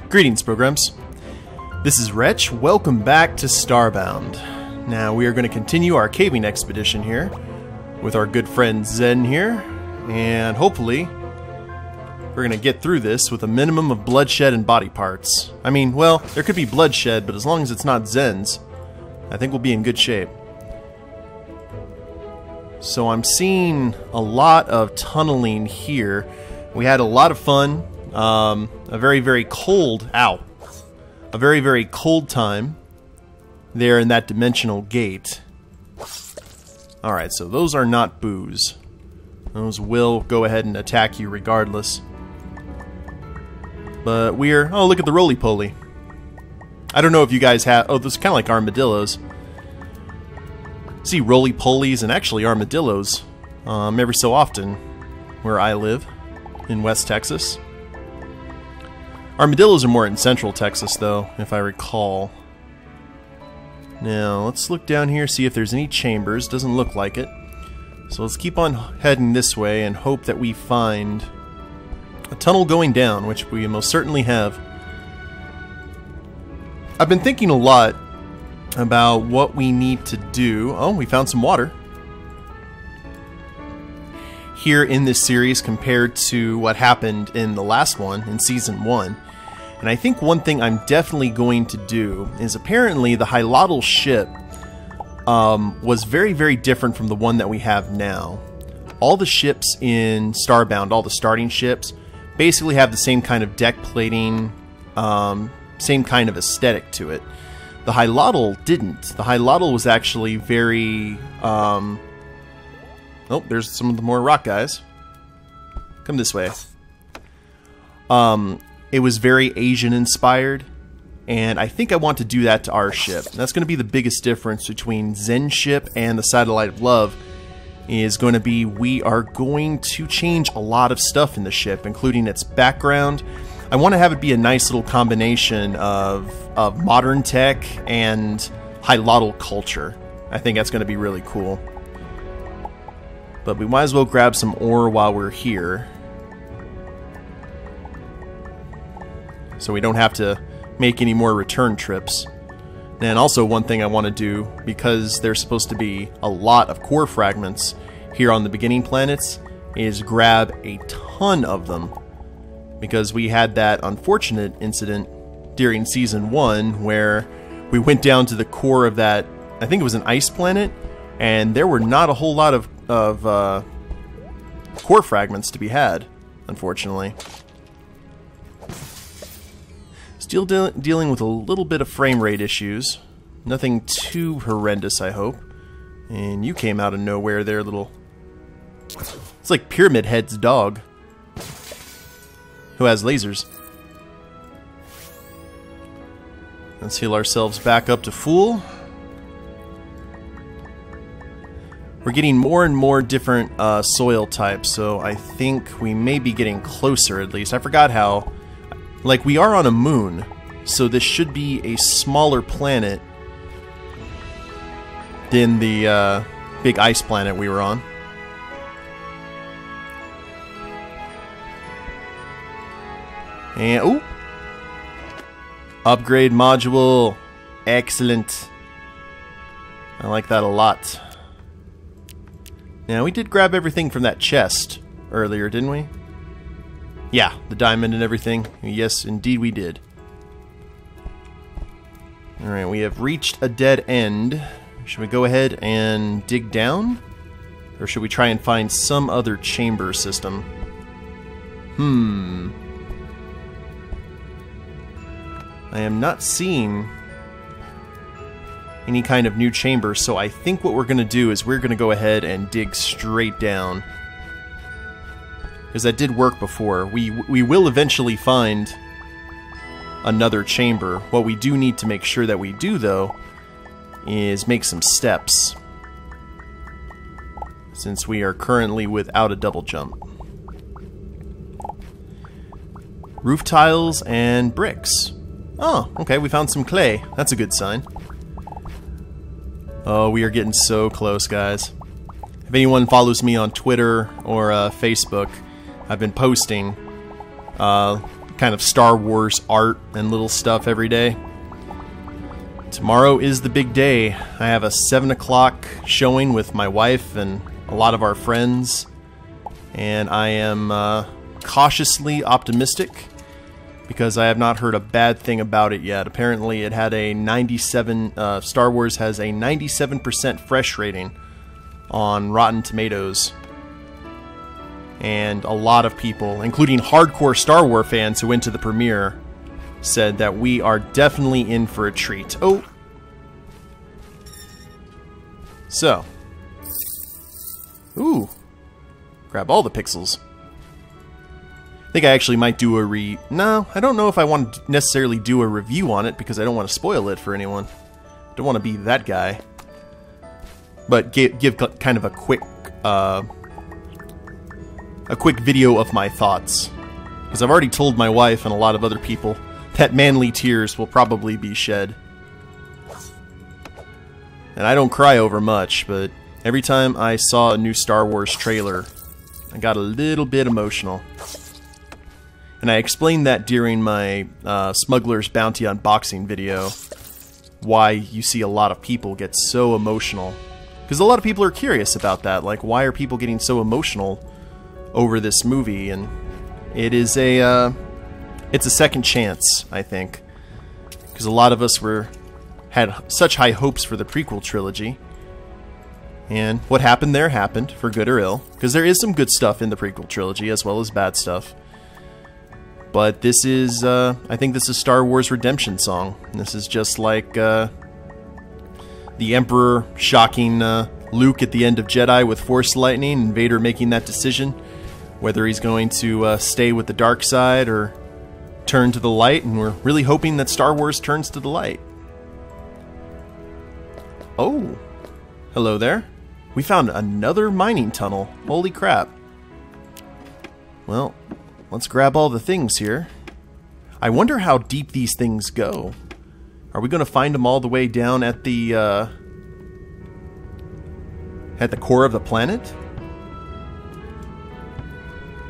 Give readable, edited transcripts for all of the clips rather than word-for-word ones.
Greetings, programs. This is Wretch. Welcome back to Starbound. Now we are going to continue our caving expedition here with our good friend Zen here, and hopefully we're going to get through this with a minimum of bloodshed and body parts. I mean, well, there could be bloodshed, but as long as it's not Zen's, I think we'll be in good shape. So I'm seeing a lot of tunneling here. We had a lot of fun. A very cold time there in that dimensional gate. Alright, so those are not boos. Those will go ahead and attack you regardless. But we're... oh, look at the roly-poly. I don't know if you guys have... oh, those are kind of like armadillos. See roly-polies and actually armadillos every so often where I live in West Texas. Armadillos are more in Central Texas, though, if I recall. Now, let's look down here, see if there's any chambers. Doesn't look like it. So let's keep on heading this way and hope that we find a tunnel going down, which we most certainly have. I've been thinking a lot about what we need to do. Oh, we found some water here in this series compared to what happened in the last one, in Season 1. And I think one thing I'm definitely going to do is apparently the Hylotl ship was very different from the one that we have now. All the ships in Starbound, all the starting ships, basically have the same kind of deck plating, same kind of aesthetic to it. The Hylotl didn't. The Hylotl was actually very... oh, there's some of the more rock guys. Come this way. It was very Asian-inspired, and I think I want to do that to our ship. And that's going to be the biggest difference between Zen's ship and the Satellite of Love, is going to be we are going to change a lot of stuff in the ship, including its background. I want to have it be a nice little combination of modern tech and Hylotl culture. I think that's going to be really cool. But we might as well grab some ore while we're here, so we don't have to make any more return trips. And also one thing I want to do, because there's supposed to be a lot of core fragments here on the beginning planets, is grab a ton of them. Because we had that unfortunate incident during Season 1 where we went down to the core of that, I think it was an ice planet, and there were not a whole lot of core fragments to be had, unfortunately. Still dealing with a little bit of frame rate issues. Nothing too horrendous, I hope. And you came out of nowhere there, little... it's like Pyramid Head's dog, who has lasers. Let's heal ourselves back up to full. We're getting more and more different soil types, so I think we may be getting closer at least. I forgot how... like, we are on a moon, so this should be a smaller planet than the big ice planet we were on. And, ooh! Upgrade module. Excellent. I like that a lot. Now, we did grab everything from that chest earlier, didn't we? Yeah, the diamond and everything. Yes, indeed we did. Alright, we have reached a dead end. Should we go ahead and dig down? Or should we try and find some other chamber system? I am not seeing any kind of new chamber, so I think what we're going to do is we're going to go ahead and dig straight down. Because that did work before. We will eventually find another chamber. What we do need to make sure that we do, though, is make some steps, since we are currently without a double jump. Roof tiles and bricks. Oh, okay, we found some clay. That's a good sign. Oh, we are getting so close, guys. If anyone follows me on Twitter or Facebook, I've been posting kind of Star Wars art and little stuff every day. Tomorrow is the big day. I have a 7 o'clock showing with my wife and a lot of our friends, and I am cautiously optimistic because I have not heard a bad thing about it yet. Apparently it had a 97, Star Wars has a 97% fresh rating on Rotten Tomatoes. And a lot of people, including hardcore Star Wars fans who went to the premiere, said that we are definitely in for a treat. Oh! So. Ooh. Grab all the pixels. I think I actually might do a No, I don't know if I want to necessarily do a review on it because I don't want to spoil it for anyone. Don't want to be that guy. But give kind of a quick video of my thoughts. Because I've already told my wife and a lot of other people that manly tears will probably be shed. And I don't cry over much, but every time I saw a new Star Wars trailer, I got a little bit emotional. And I explained that during my Smuggler's Bounty unboxing video, why you see a lot of people get so emotional. Because a lot of people are curious about that, like why are people getting so emotional over this movie, and it is it's a second chance, I think, because a lot of us had such high hopes for the prequel trilogy, and what happened there happened, for good or ill, because there is some good stuff in the prequel trilogy as well as bad stuff. But this is, I think this is Star Wars Redemption Song. This is just like the Emperor shocking Luke at the end of Jedi with Force lightning, and Vader making that decision whether he's going to stay with the dark side or turn to the light, and we're really hoping that Star Wars turns to the light. Oh, hello there. We found another mining tunnel. Holy crap. Well, let's grab all the things here. I wonder how deep these things go. Are we going to find them all the way down at the core of the planet?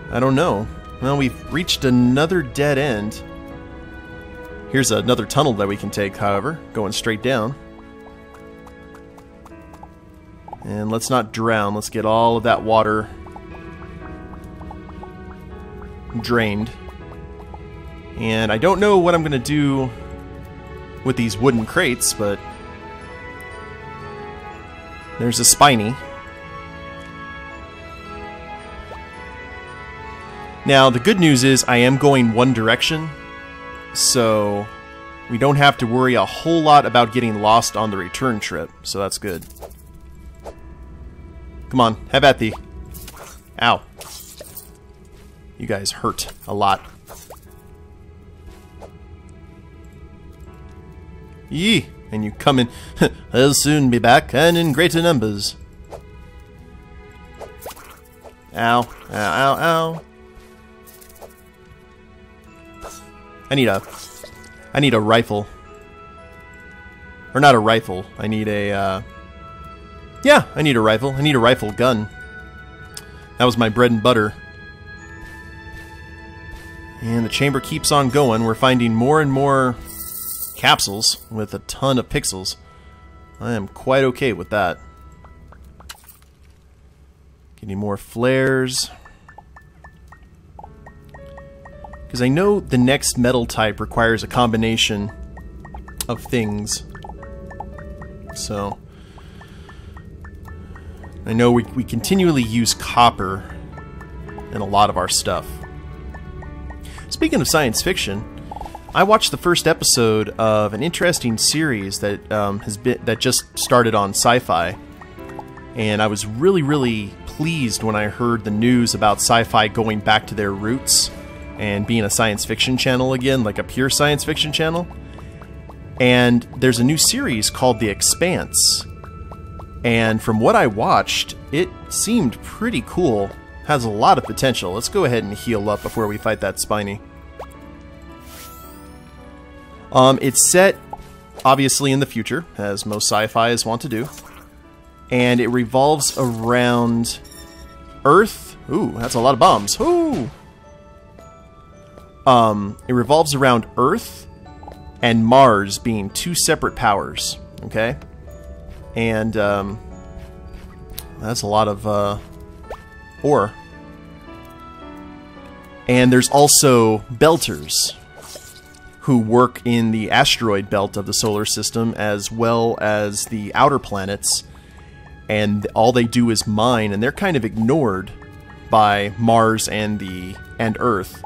I don't know. Well, we've reached another dead end. Here's another tunnel that we can take, however, going straight down. And let's not drown. Let's get all of that water drained. And I don't know what I'm going to do with these wooden crates, but there's a spiny. Now, the good news is I am going one direction, so we don't have to worry a whole lot about getting lost on the return trip, so that's good. Come on, have at thee. Ow. You guys hurt a lot. Yee! And you come in. I'll soon be back, and in greater numbers. Ow. Ow, ow, ow. I need a rifle. Or not a rifle. I need a, yeah, I need a rifle. I need a rifle gun. That was my bread and butter. And the chamber keeps on going. We're finding more and more capsules with a ton of pixels. I am quite okay with that. Getting more flares. Because I know the next metal type requires a combination of things. So I know we continually use copper in a lot of our stuff. Speaking of science fiction, I watched the first episode of an interesting series that that just started on Sci-Fi, and I was really pleased when I heard the news about Sci-Fi going back to their roots and being a science fiction channel again, like a pure science fiction channel. And there's a new series called The Expanse, and from what I watched, it seemed pretty cool. Has a lot of potential. Let's go ahead and heal up before we fight that spiny. It's set, obviously, in the future, as most sci-fis want to do. And it revolves around Earth. Ooh, that's a lot of bombs. Ooh! It revolves around Earth and Mars being two separate powers. Okay? And that's a lot of ore. And there's also Belters, who work in the asteroid belt of the solar system as well as the outer planets, and all they do is mine, and they're kind of ignored by Mars and Earth.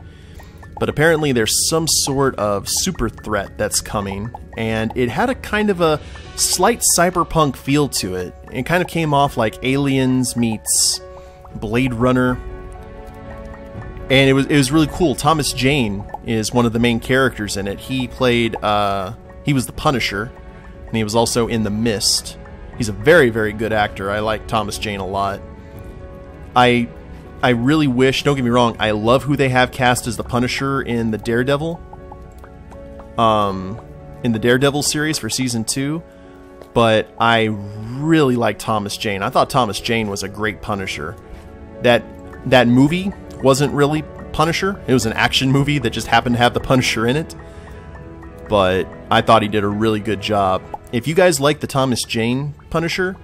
But apparently there's some sort of super threat that's coming, and it had a kind of a slight cyberpunk feel to it. It kind of came off like Aliens meets Blade Runner. And it was really cool. Thomas Jane is one of the main characters in it. He played, he was the Punisher, and he was also in The Mist. He's a very, very good actor. I like Thomas Jane a lot. I really wish, don't get me wrong, I love who they have cast as the Punisher in the Daredevil. In the Daredevil series for Season 2. But I really like Thomas Jane. I thought Thomas Jane was a great Punisher. That movie wasn't really Punisher. It was an action movie that just happened to have the Punisher in it. But I thought he did a really good job. If you guys like the Thomas Jane Punisher,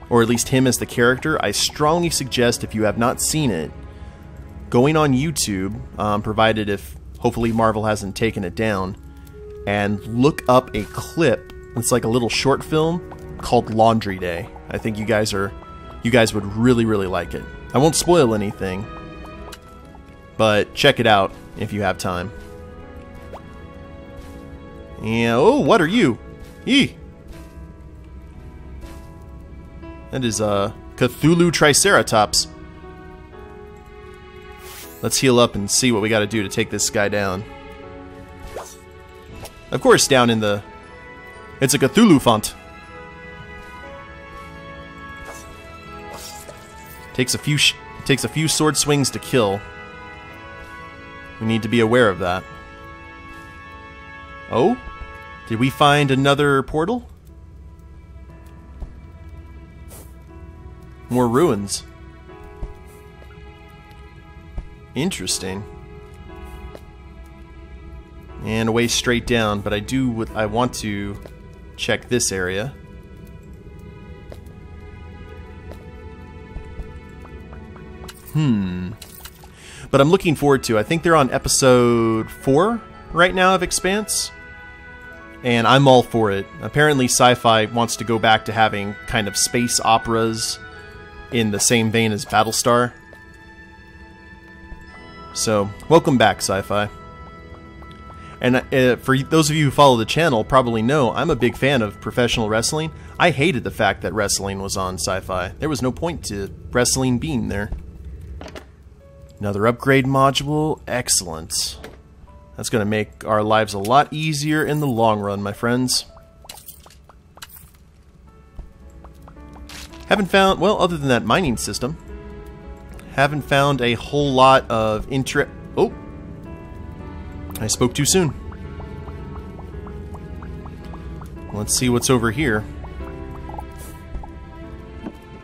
or at least him as the character, I strongly suggest, if you have not seen it, going on YouTube, provided if hopefully Marvel hasn't taken it down, and look up a clip. It's like a little short film called Laundry Day. I think you guys would really, really like it. I won't spoil anything, but check it out if you have time. Yeah, oh, what are you? Eee! That is a Cthulhu Triceratops. Let's heal up and see what we gotta do to take this guy down. Of course, down in the... It's a Cthulhu font. Takes a few sword swings to kill. We need to be aware of that. Oh? Did we find another portal? More ruins. Interesting. And a way straight down, but I want to check this area. But I'm looking forward to, I think they're on episode 4 right now of Expanse. And I'm all for it. Apparently Sci-Fi wants to go back to having kind of space operas in the same vein as Battlestar. So, welcome back, Sci-Fi. And for those of you who follow the channel probably know, I'm a big fan of professional wrestling. I hated the fact that wrestling was on Sci-Fi. There was no point to wrestling being there. Another upgrade module. Excellent. That's going to make our lives a lot easier in the long run, my friends. Haven't found, well, other than that mining system, haven't found a whole lot of Oh! I spoke too soon. Let's see what's over here.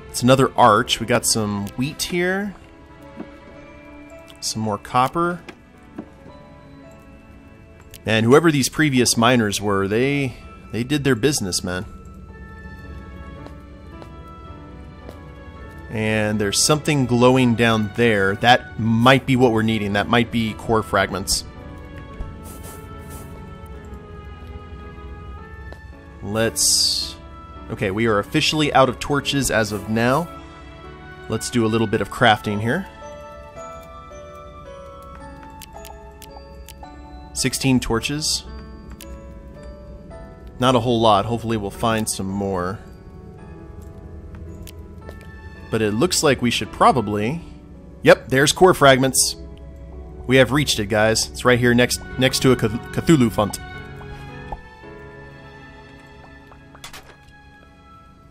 It's another arch. We got some wheat here. Some more copper. And whoever these previous miners were, they did their business, man. And there's something glowing down there. That might be what we're needing. That might be core fragments. Okay, we are officially out of torches as of now. Let's do a little bit of crafting here. 16 torches. Not a whole lot. Hopefully we'll find some more. But it looks like we should probably... Yep, there's core fragments. We have reached it, guys. It's right here next to a Cthulhu font.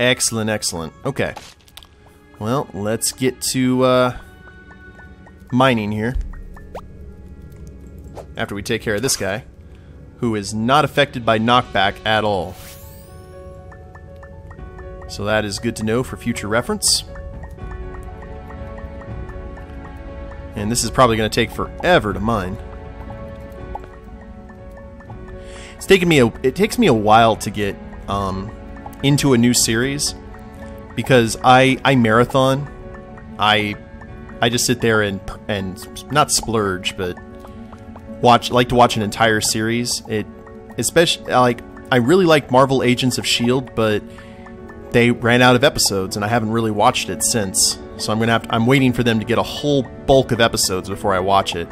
Excellent, excellent. Okay. Well, let's get to mining here. After we take care of this guy, who is not affected by knockback at all. So that is good to know for future reference. And this is probably going to take forever to mine. it takes me a while to get into a new series because I marathon. I just sit there and not splurge, but like to watch an entire series. Especially like I really like Marvel Agents of S.H.I.E.L.D., but they ran out of episodes and I haven't really watched it since. So I'm waiting for them to get a whole bulk of episodes before I watch it,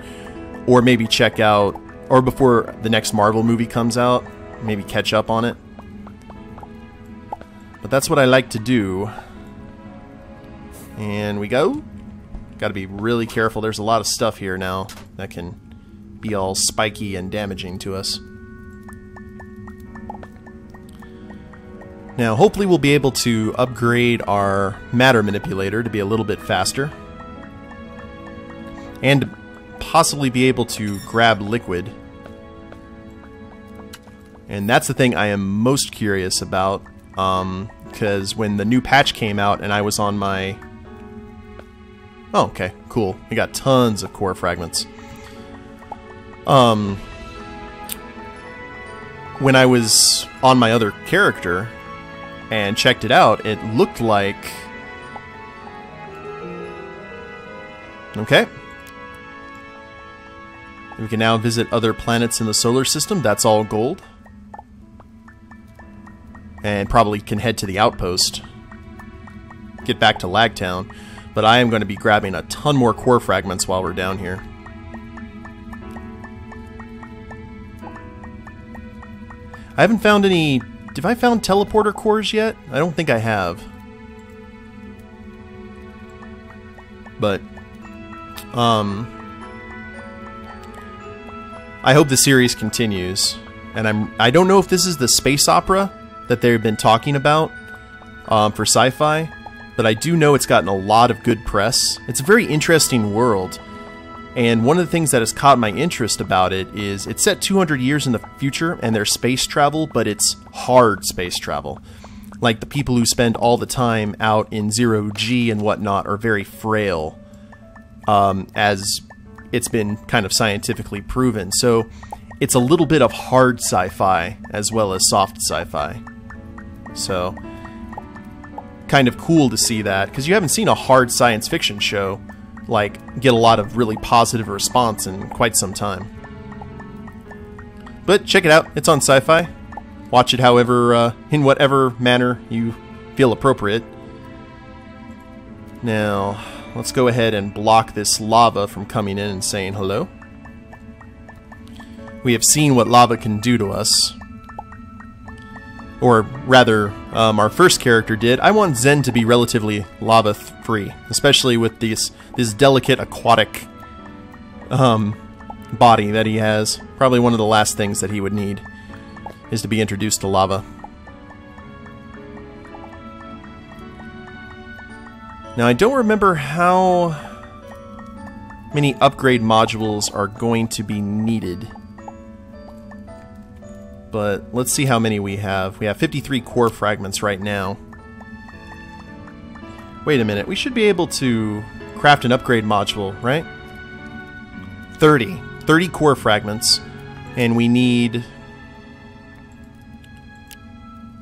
or maybe check out, or before the next Marvel movie comes out, maybe catch up on it. But that's what I like to do. And we go. Got to be really careful. There's a lot of stuff here now that can be all spiky and damaging to us. Now, hopefully we'll be able to upgrade our matter manipulator to be a little bit faster. And possibly be able to grab liquid. And that's the thing I am most curious about. Because when the new patch came out and I was on my... Oh, okay, cool. We got tons of core fragments. When I was on my other character and checked it out, it looked like... Okay. We can now visit other planets in the solar system. That's all gold. And probably can head to the outpost. Get back to Lag Town. But I am going to be grabbing a ton more core fragments while we're down here. I haven't found any... Have I found teleporter cores yet? I don't think I have. But... I hope the series continues. And I don't know if this is the space opera that they've been talking about for sci-fi. But I do know it's gotten a lot of good press. It's a very interesting world. And one of the things that has caught my interest about it is it's set 200 years in the future and there's space travel, but it's hard space travel. Like the people who spend all the time out in 0G and whatnot are very frail, as it's been kind of scientifically proven. So it's a little bit of hard sci-fi as well as soft sci-fi. So... kind of cool to see that, because you haven't seen a hard science fiction show like get a lot of really positive response in quite some time. But check it out, it's on Sci-Fi. Watch it however, in whatever manner you feel appropriate. Now, let's go ahead and block this lava from coming in and saying hello. We have seen what lava can do to us. Or rather, our first character did. I want Zen to be relatively lava-free, especially with this delicate aquatic body that he has. Probably one of the last things that he would need is to be introduced to lava. Now, I don't remember how many upgrade modules are going to be needed. But let's see how many we have. We have 53 core fragments right now. Wait a minute, we should be able to craft an upgrade module, right? 30. 30 core fragments. And we need...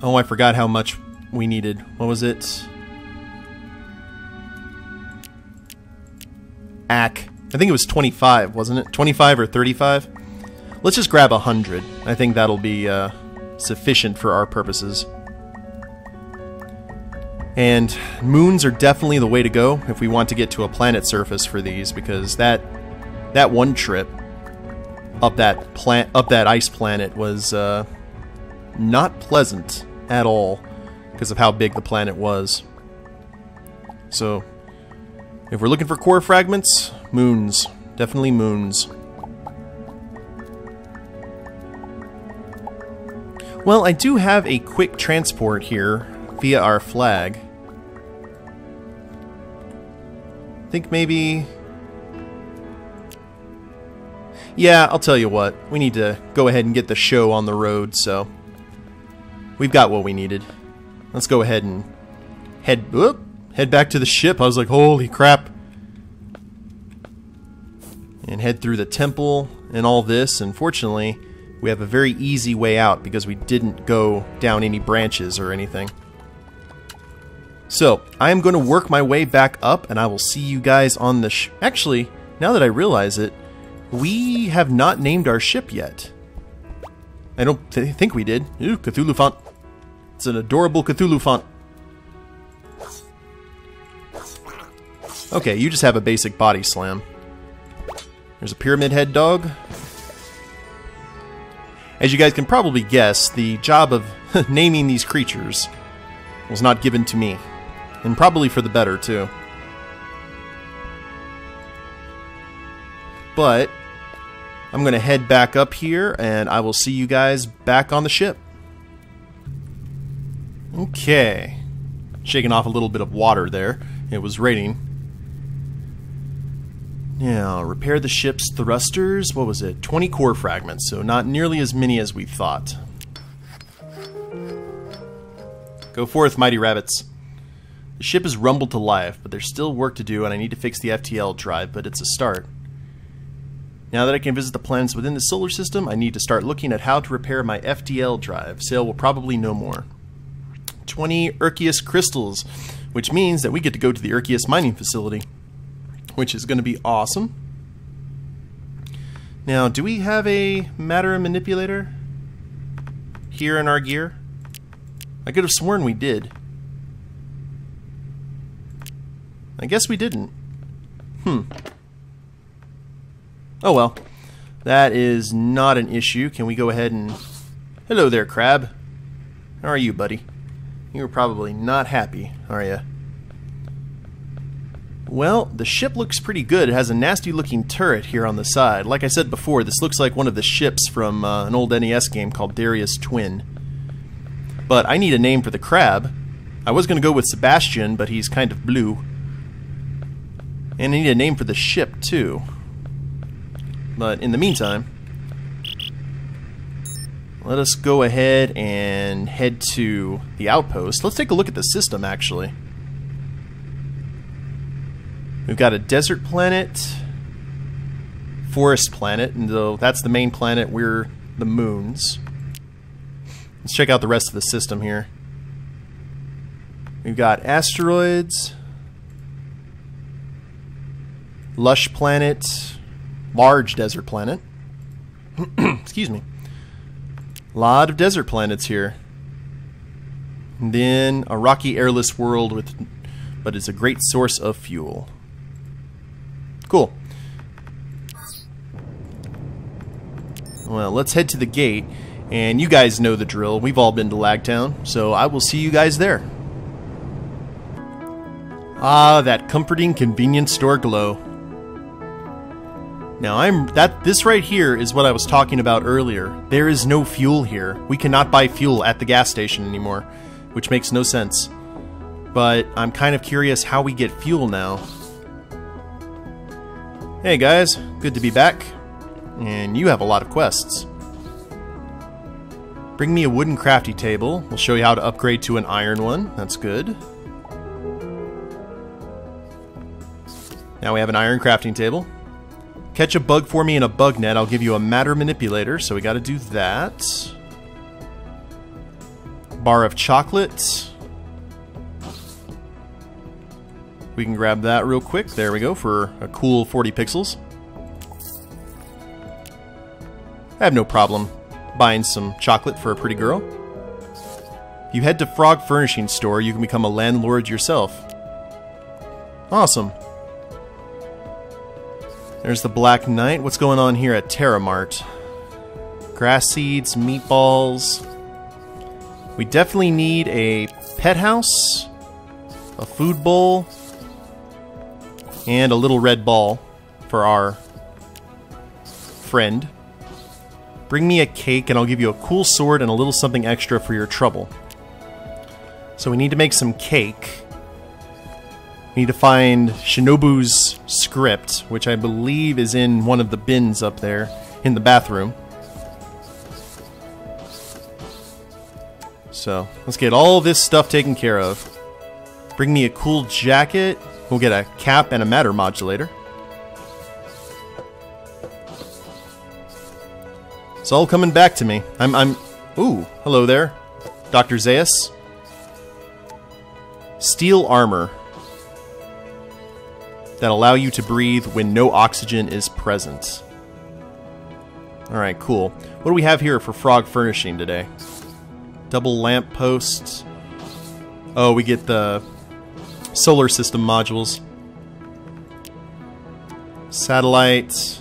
Oh, I forgot how much we needed. What was it? I think it was 25, wasn't it? 25 or 35? Let's just grab 100. I think that'll be sufficient for our purposes. And moons are definitely the way to go if we want to get to a planet surface for these, because that one trip up that ice planet was not pleasant at all because of how big the planet was. So, if we're looking for core fragments, moons. Definitely moons. Well, I do have a quick transport here via our flag. I think maybe... Yeah, I'll tell you what. We need to go ahead and get the show on the road, so... We've got what we needed. Let's go ahead and head back to the ship. I was like, holy crap. And head through the temple and all this. Unfortunately, we have a very easy way out because we didn't go down any branches or anything. So, I am going to work my way back up, and I will see you guys on the Actually, now that I realize it, we have not named our ship yet. I don't think we did. Ooh, Cthulhu font. It's an adorable Cthulhu font. Okay, you just have a basic body slam. There's a pyramid head dog. As you guys can probably guess, the job of naming these creatures was not given to me. And probably for the better, too. But I'm going to head back up here, and I will see you guys back on the ship. Okay. Shaking off a little bit of water there. It was raining. Now, repair the ship's thrusters. What was it? 20 core fragments, so not nearly as many as we thought. Go forth, mighty rabbits. The ship has rumbled to life, but there's still work to do, and I need to fix the FTL drive, but it's a start. Now that I can visit the planets within the solar system, I need to start looking at how to repair my FTL drive. Sail will probably know more. 20 Urkius crystals, which means that we get to go to the Urkius mining facility, which is going to be awesome. Now, do we have a matter manipulator here in our gear? I could have sworn we did. I guess we didn't. Oh well. That is not an issue. Can we go ahead and... Hello there, Crab. How are you, buddy? You're probably not happy, are you? Well, the ship looks pretty good. It has a nasty looking turret here on the side. Like I said before, this looks like one of the ships from an old NES game called Darius Twin. But I need a name for the crab. I was going to go with Sebastian, but he's kind of blue. And I need a name for the ship, too. But in the meantime, let us go ahead and head to the outpost. Let's take a look at the system, actually. We've got a desert planet, forest planet, and though that's the main planet, we're the moons. Let's check out the rest of the system here. We've got asteroids, lush planet, large desert planet. Excuse me. A lot of desert planets here. And then a rocky airless world but it's a great source of fuel. Cool. Well, let's head to the gate. And you guys know the drill. We've all been to Lag Town, so I will see you guys there. Ah, that comforting convenience store glow. Now, this right here is what I was talking about earlier. There is no fuel here. We cannot buy fuel at the gas station anymore, which makes no sense. But I'm kind of curious how we get fuel now. Hey guys, good to be back. And you have a lot of quests. Bring me a wooden crafty table. We'll show you how to upgrade to an iron one. That's good. Now we have an iron crafting table. Catch a bug for me in a bug net. I'll give you a matter manipulator, so we gotta do that. Bar of chocolate. We can grab that real quick. There we go, for a cool 40 pixels. I have no problem buying some chocolate for a pretty girl. If you head to Frog Furnishing Store, you can become a landlord yourself. Awesome. There's the Black Knight. What's going on here at Terramart? Grass seeds, meatballs. We definitely need a pet house, a food bowl, and a little red ball for our friend. Bring me a cake and I'll give you a cool sword and a little something extra for your trouble. So we need to make some cake. We need to find Shinobu's script, which I believe is in one of the bins up there in the bathroom. So let's get all this stuff taken care of. Bring me a cool jacket. We'll get a cap and a matter It's all coming back to me. Ooh, hello there, Dr. Zaius. Steel armor that allow you to breathe when no oxygen is present. Alright, cool. What do we have here for frog furnishing today? Double lamp posts. Oh, we get the solar system modules. Satellite.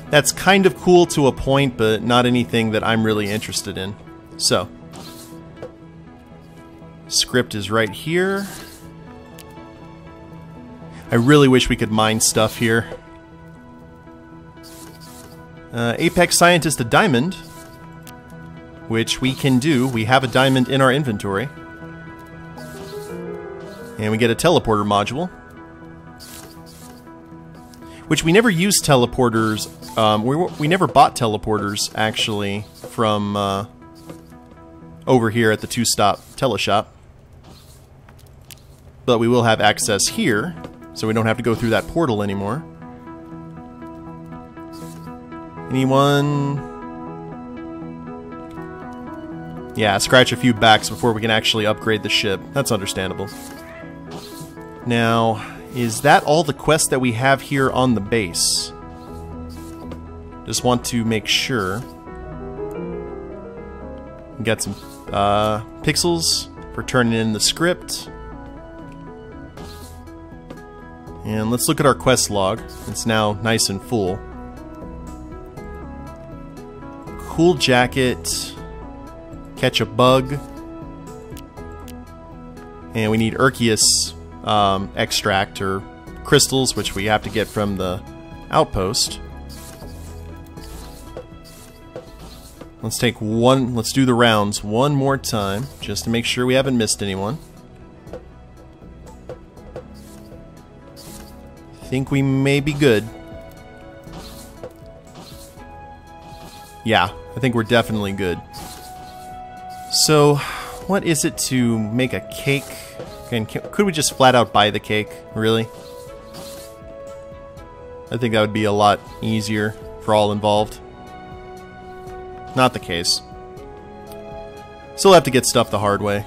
That's kind of cool to a point, but not anything that I'm really interested in. So, script is right here. I really wish we could mine stuff here. Apex Scientist a diamond, which we can do. We have a diamond in our inventory. And we get a teleporter module, which we never used teleporters. We never bought teleporters, actually, from over here at the two-stop teleshop. But we will have access here, so we don't have to go through that portal anymore. Anyone? Yeah, scratch a few backs before we can actually upgrade the ship. That's understandable. Now, is that all the quests that we have here on the base? Just want to make sure. We got some pixels for turning in the script. And let's look at our quest log. It's now nice and full. Cool jacket. Catch a bug. And we need Urkius extract or crystals, which we have to get from the outpost. Let's take one. Let's do the rounds one more time, just to make sure we haven't missed anyone. Think we may be good. Yeah, I think we're definitely good. So, what is it to make a cake? And could we just flat out buy the cake? Really? I think that would be a lot easier for all involved. Not the case. Still have to get stuff the hard way.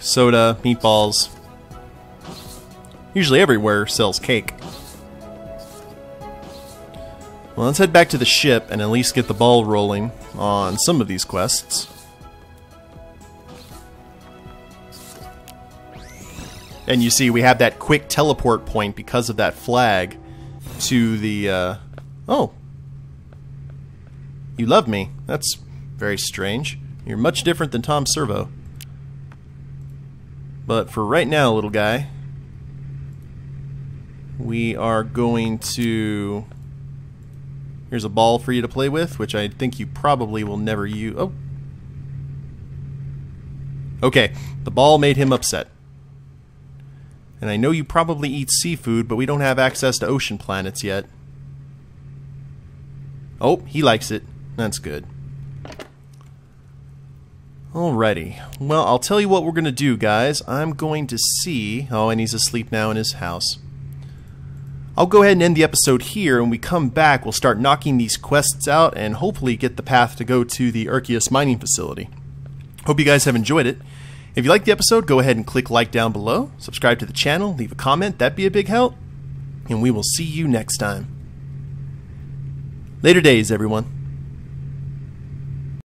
Soda, meatballs. Usually everywhere sells cake. Well, let's head back to the ship and at least get the ball rolling on some of these quests. And you see we have that quick teleport point because of that flag to the, oh. You love me. That's very strange. You're much different than Tom Servo. But for right now, little guy, we are going to... Here's a ball for you to play with, which I think you probably will never use. Oh. Okay, the ball made him upset. And I know you probably eat seafood, but we don't have access to ocean planets yet. Oh, he likes it. That's good. Alrighty. Well, I'll tell you what we're going to do, guys. I'm going to see... Oh, and he's asleep now in his house. I'll go ahead and end the episode here, and when we come back, we'll start knocking these quests out and hopefully get the path to go to the Urkius mining facility. Hope you guys have enjoyed it. If you liked the episode, go ahead and click like down below, subscribe to the channel, leave a comment, that'd be a big help, and we will see you next time. Later days, everyone.